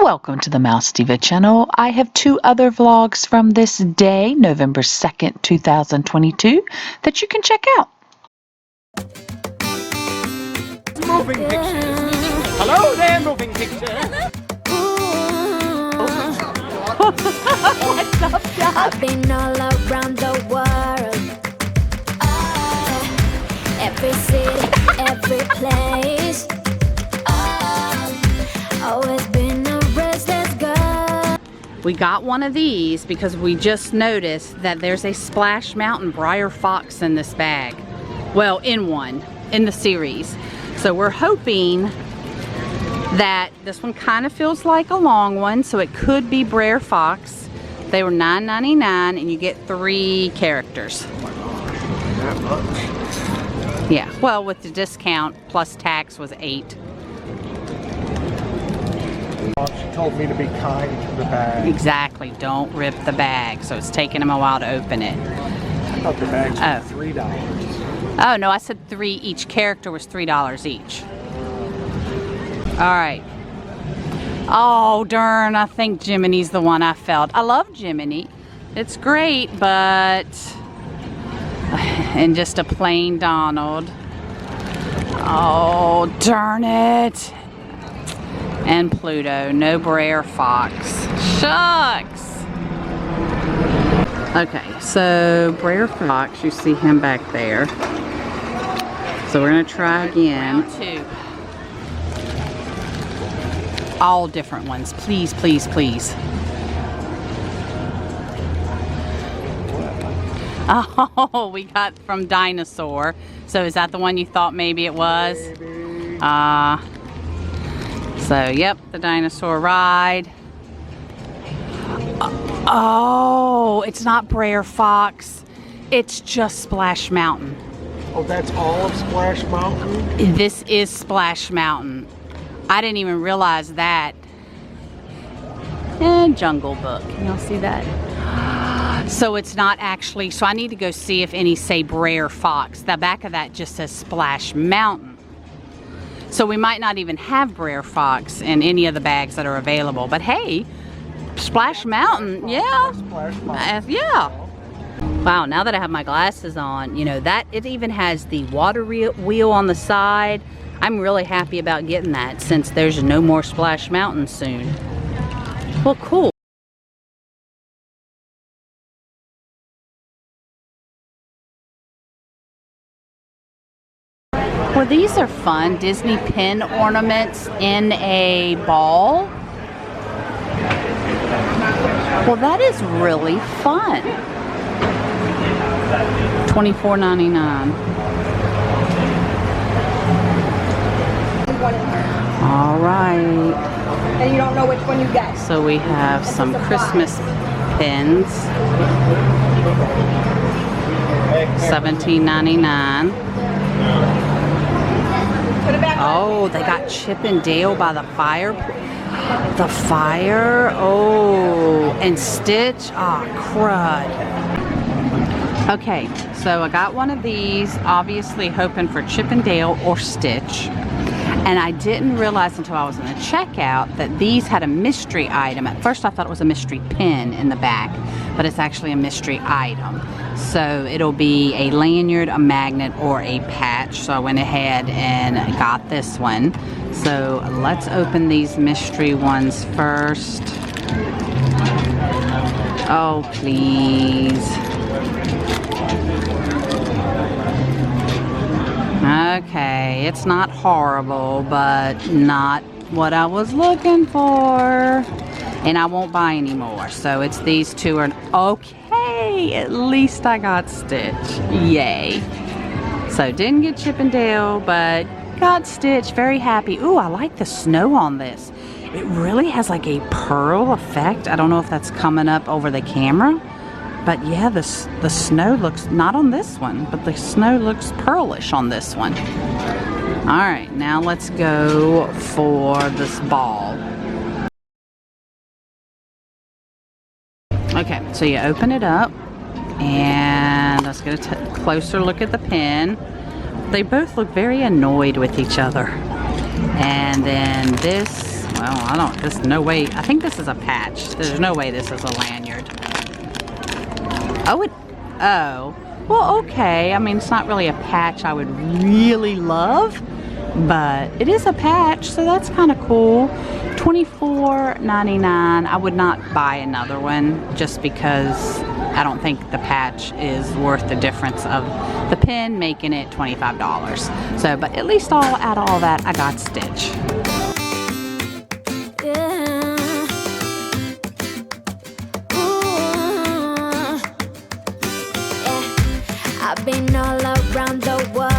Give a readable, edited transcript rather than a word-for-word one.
Welcome to the Mouse Diva channel. I have two other vlogs from this day, November 2nd, 2022, that you can check out. Moving pictures. Hello there, moving picture. What's up, Doc? I've been all around the world. Every city, every place. Always been a restless girl. We got one of these because we just noticed that there's a Splash Mountain Briar Fox in this bag. Well, in the series. So we're hoping that this one kind of feels like a long one, so it could be Briar Fox. They were $9.99 and you get 3 characters. Yeah, well, with the discount plus tax was 8. She told me to be kind to the bag. Exactly, don't rip the bag. So it's taking them a while to open it. I thought the bags were $3. Oh no, I said 3. Each character was $3 each. Alright. Oh darn, I think Jiminy's the one I felt. I love Jiminy. It's great, but... and just a plain Donald. Oh, darn it. And Pluto, no Briar Fox. Shucks! Okay, so Briar Fox, you see him back there. So we're gonna try again. Round 2. All different ones, please, please, please. Oh, we got from Dinosaur. So is that the one you thought maybe it was? So, yep, the dinosaur ride. Oh, it's not Briar Fox. It's just Splash Mountain. Oh, that's all of Splash Mountain? This is Splash Mountain. I didn't even realize that. And Jungle Book. Can y'all see that? So it's not actually, so I need to go see if any say Briar Fox. The back of that just says Splash Mountain. So we might not even have Briar Fox in any of the bags that are available. But hey, Splash Mountain, yeah. Yeah. Wow, now that I have my glasses on, you know, that it even has the water wheel on the side. I'm really happy about getting that since there's no more Splash Mountain soon. Well, cool. Well, these are fun. Disney pin ornaments in a ball. Well, that is really fun. $24.99. All right. And you don't know which one you get. So we have some Christmas pins. $17.99. Oh, they got Chip and Dale by the fire. The fire. Oh, and Stitch. Oh, crud. Okay, so I got one of these, obviously hoping for Chip and Dale or Stitch. And I didn't realize until I was in the checkout that these had a mystery item. At first I thought it was a mystery pin in the back, but it's actually a mystery item. So it'll be a lanyard, a magnet, or a patch. So I went ahead and got this one. So let's open these mystery ones first. Oh, please. Okay, it's not horrible, but not what I was looking for. And I won't buy any more. So it's these two are okay. At least I got Stitch. Yay. So didn't get Chip and Dale, but got Stitch. Very happy. Ooh, I like the snow on this. It really has like a pearl effect. I don't know if that's coming up over the camera. But yeah, the snow looks, not on this one, but the snow looks pearlish on this one. All right, now let's go for this ball. Okay, so you open it up, and let's get a closer look at the pen. They both look very annoyed with each other. And then this Well, I don't, there's no way, I think this is a patch. There's no way this is a lanyard. Oh, well, okay. I mean, it's not really a patch I would really love, but it is a patch, so that's kind of cool. $24.99. I would not buy another one just because I don't think the patch is worth the difference of the pin making it $25. So, but at least out of all that, I got Stitch. I've been all around the world.